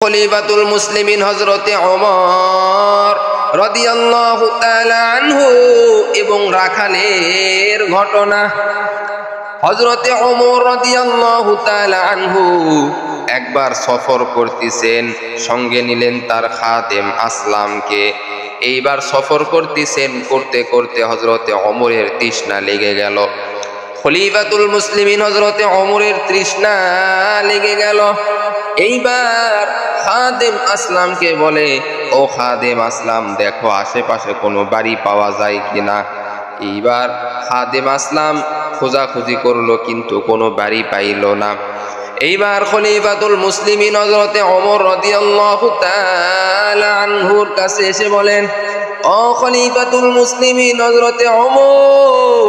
খলিফাতুল মুসলিমিন হযরতে ওমর রাদিয়াল্লাহু তাআলা আনহু এবং রাখালের ঘটনা। হযরতে ওমর রাদিয়াল্লাহু তাআলা আনহু একবার সফর করতেছেন, সঙ্গে নিলেন তার খাদেম আসলামকে। এইবার সফর করতেছেন, করতে করতে হযরতে ওমরের তৃষ্ণা লেগে গেল। খলিফাতুল মুসলিমিন হযরতে ওমরের তৃষ্ণা লেগে গেল। এইবার খাদেম আসলামকে বলে, ও খাদেম আসলাম, দেখো আশেপাশে কোনো বাড়ি পাওয়া যায় কিনা। এইবার খাদেম আসলাম খোঁজাখুঁজি করলো, কিন্তু কোনো বাড়ি পাইল না। এইবার খলিফাতুল মুসলিমিন হযরতে ওমর রাদিয়াল্লাহু তাআলা আনহুর কাছে এসে বলেন, ও খলিফাতুল মুসলিমিন হযরতে ওমর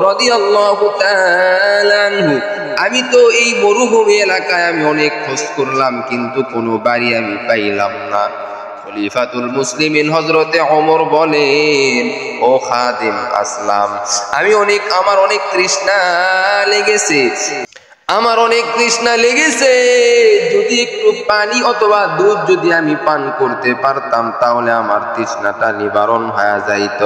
রাদিয়াল্লাহু তাআলা আনহু, আমি তো এই মরুভূমি এলাকায় আমি অনেক খোঁজ করলাম, কিন্তু কোনো বাড়ি আমি পাইলাম না। খলিফাতুল মুসলিমিন হযরতে ওমর বলেন, ও খাদেম আসলাম, আমার অনেক তৃষ্ণা লেগেছে, যদি একটু পানি অথবা দুধ যদি আমি পান করতে পারতাম তাহলে আমার তৃষ্ণাটা নিবারণ হয়ে যাইত।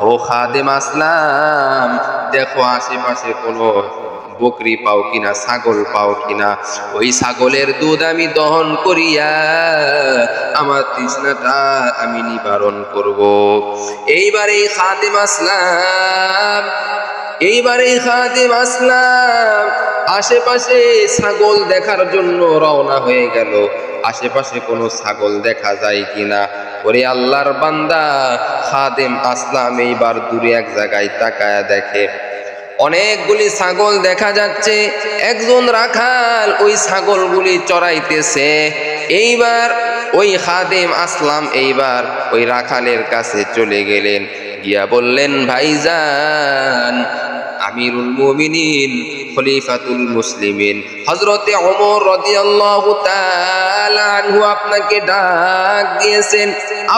ও খাদেম আসলাম, দেখো আশেপাশে কোনো বকরি পাও কিনা, ছাগল পাও কিনা, ওই ছাগলের দুধ আমি দহন করিয়া আমার তৃষ্ণাটা আমি নিবারণ করব। এইবার এই খাদেম আসলাম আশেপাশে ছাগল দেখার জন্য রওনা হয়ে গেল। আশেপাশে কোনো ছাগল দেখা যায় কিনা। ওরে আল্লাহর বান্দা খাদেম আসলাম এইবার দূরে এক জায়গায় তাকায়া দেখে অনেকগুলি ছাগল দেখা যাচ্ছে। একজন রাখাল ওই ছাগলগুলি চড়াইতেছে। এইবার ওই খাদেম আসলাম এইবার ওই রাখালের কাছে চলে গেলেন, গিয়া বললেন, ভাইজান, আমিরুল মুমিনিন খলিফাতুল মুসলিমিন হযরতে ওমর রাদিয়াল্লাহু তাআলা আনহু আপনাকে ডাক দিয়েছেন,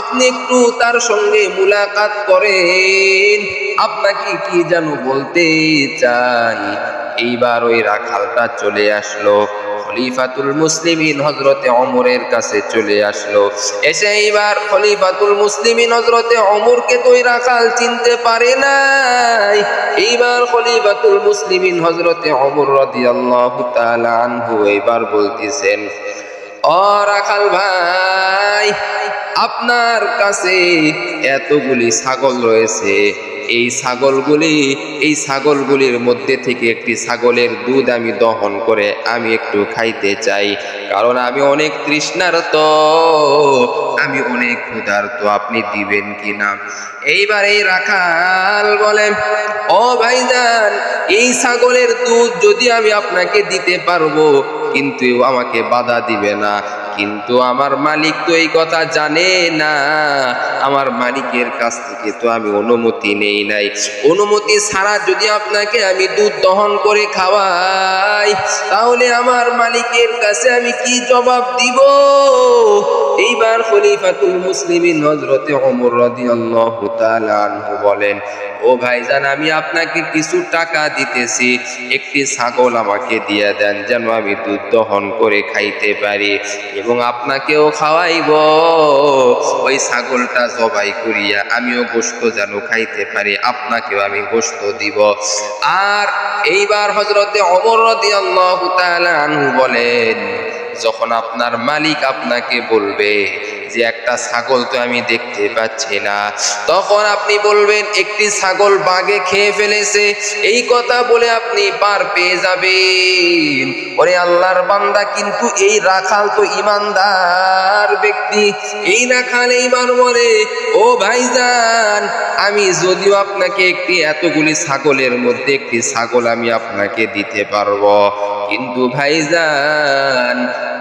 আপনি একটু তার সঙ্গে মুলাকাত করেন, আপনাকে কি যেন বলতে চাই। এইবার ওই রাখালটা চলে আসলো, খলিফাতুল মুসলিমিন হযরতে ওমরের কাছে চলে আসলো। এসে এইবার খলিফাতুল মুসলিমিন হযরতে ওমরকে তো ওই রাখাল চিনতে পারে নাই। এইবার খলিফাতুল মুসলিমিন হযরতে ওমর রাদিয়াল্লাহু তাআলা আনহু এইবার বলতেছেন, ও রাখাল ভাই, আপনার কাছে এতগুলি ছাগল রয়েছে, এই ছাগলগুলির মধ্যে থেকে একটি ছাগলের দুধ আমি দহন করে আমি একটু খাইতে চাই, কারণ আমি অনেক তৃষ্ণার্ত, আমি অনেক ক্ষুধার্ত, আপনি দিবেন কিনা। এইবার এই রাখাল বলেন, ও ভাইজান, এই ছাগলের দুধ যদি আমি আপনাকে দিতে পারবো, কিন্তু আমাকে বাধা দিবে না। কিন্তু আমার মালিক তো এই কথা জানে না, আমার মালিকের কাছ থেকে তো আমি অনুমতি নেই নাই। অনুমতি ছাড়া যদি আপনাকে আমি দুধ দহন করে খাওয়াই, তাহলে আমার মালিকের কাছে আমি কি জবাব দিব। এইবার খলিফাতুল মুসলিমিন হযরতে ওমর রাদিয়াল্লাহু তাআলা আনহু বলেন, ও ভাইজান, আমি আপনাকে কিছু টাকা দিতেছি, একটি ছাগল আমাকে দিয়ে দেন, যেন আমি দুধ দহন করে খাইতে পারি এবং আপনাকেও খাওয়াইব। ওই ছাগলটা জবাই করিয়া আমিও গোশত যেন খাইতে পারি, আপনাকেও আমি গোশত দিব। আর এইবার হযরতে ওমর রাদিয়াল্লাহু তাআলা আনহু বলেন, যখন আপনার মালিক আপনাকে বলবে যে একটা ছাগল তো আমি দেখতে পাচ্ছি না, তখন আপনি বলবেন একটি ছাগল বাঘে খেয়ে ফেলেছে, এই কথা বলে আপনি পার পেয়ে যাবেন। ওরে আল্লাহর বান্দা, কিন্তু এই রাখাল তো ইমানদার ব্যক্তি। এই রাখাল এইবার বলে, ও ভাইজান, আমি যদিও আপনাকে এতগুলি ছাগলের মধ্যে একটি ছাগল আমি আপনাকে দিতে পারবো, কিন্তু ভাইজান,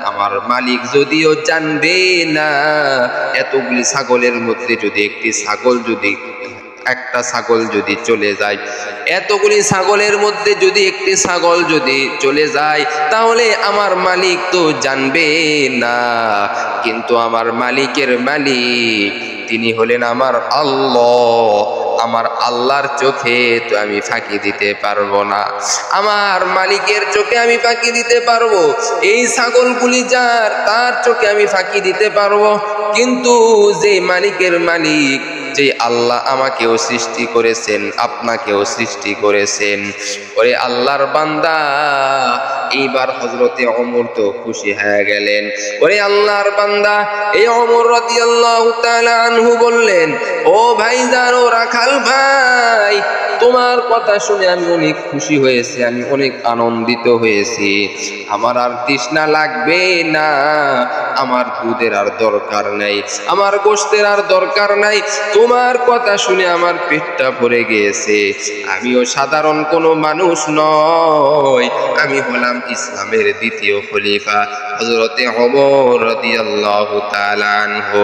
আমার মালিক যদিও জানবে না, এতগুলি ছাগলের মধ্যে যদি একটা ছাগল যদি চলে যায়, এতগুলি ছাগলের মধ্যে যদি একটি ছাগল যদি চলে যায়, তাহলে আমার মালিক তো জানবে না। কিন্তু আমার মালিকের মালিক তিনি হলেন আমার আল্লাহ, আমার আল্লাহর চোখে তো আমি ফাঁকি দিতে পারবো না, আমার মালিকের চোখে আমি ফাঁকি দিতে পারবো, এই ছাগলগুলি যার তার চোখে আমি ফাঁকি দিতে পারবো, কিন্তু যে মালিকের মালিক, যে আল্লাহ আমাকেও সৃষ্টি করেছেন, আপনাকেও সৃষ্টি করেছেন, ওরে আল্লাহর বান্দা। এইবার হযরতে ওমর তো খুশি হয়ে গেলেন। ওরে আল্লাহর বান্দা, এই ওমর রাদিয়াল্লাহু তাআলা আনহু বললেন, ও ভাইজান, ও রাখাল ভাই, তোমার কথা শুনে আমি অনেক খুশি হয়েছি, আমি অনেক আনন্দিত হয়েছি। আমার আর তৃষ্ণা লাগবে না, আমার দুধের আর দরকার নাই, আমার গোশতের আর দরকার নাই। তোমার কথা শুনে আমার পেটটা ভরে গিয়েছে। আমিও সাধারণ কোনো মানুষ নয়, আমি হলাম ইসলামের দ্বিতীয় খলিফা হযরতে ওমর রাদিয়াল্লাহু তাআলা আনহু।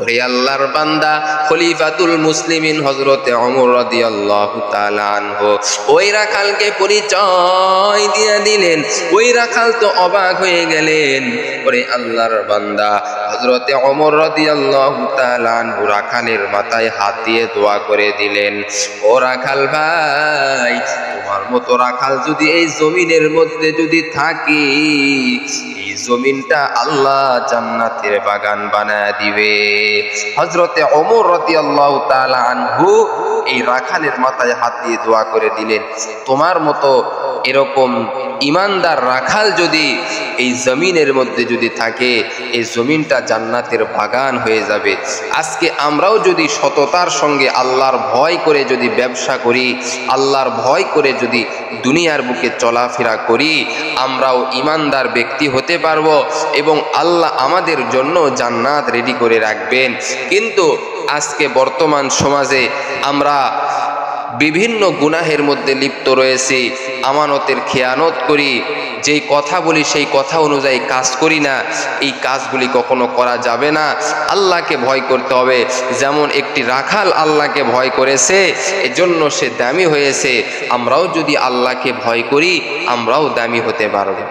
ওরে আল্লাহর বান্দা, খলিফাতুল মুসলিমিন হযরতে ওমর রাদিয়াল্লাহু তাআলা আনহু ওই রাখালকে পরিচয় দিয়ে দিলেন। ওই রাখাল তো অবাক হয়ে গেলেন। ওরে আল্লাহর বান্দা, হযরতে ওমর রাদিয়াল্লাহু তাআলা আনহু রাখালের মাথায় হাত দিয়ে দোয়া করে দিলেন, ও রাখাল ভাই, তোমার মতো রাখাল যদি এই জমিনের মধ্যে যদি থাকে, এই জমিনটা আল্লাহ জান্নাতের বাগান বানায় দিবে। হযরতে ওমর রাদিয়াল্লাহু তাআলা আনহু এই রাখালের মাথায় হাত দিয়ে দোয়া করে দিলেন, তোমার মতো এরকম ইমানদার রাখাল যদি এই জমিনের মধ্যে যদি থাকে, এই জমিনটা জান্নাতের বাগান হয়ে যাবে। আজকে আমরাও যদি সততার সঙ্গে আল্লাহর ভয় করে যদি ব্যবসা করি, আল্লাহর ভয় করে যদি দুনিয়ার বুকে চলাফেরা করি, আমরাও ইমানদার ব্যক্তি হতে পারবো এবং আল্লাহ আমাদের জন্য জান্নাত রেডি করে রাখবেন। কিন্তু আজকে বর্তমান সমাজে আমরা বিভিন্ন গুনাহের মধ্যে লিপ্ত রয়েছি, আমানতের খেয়ানত করি, যেই কথা বলি সেই কথা অনুযায়ী কাজ করি না। এই কাজগুলি কখনো করা যাবে না। আল্লাহকে ভয় করতে হবে। যেমন একটি রাখাল আল্লাহকে ভয় করেছে, এজন্য সে দামি হয়েছে। আমরাও যদি আল্লাহকে ভয় করি, আমরাও দামি হতে পারবো।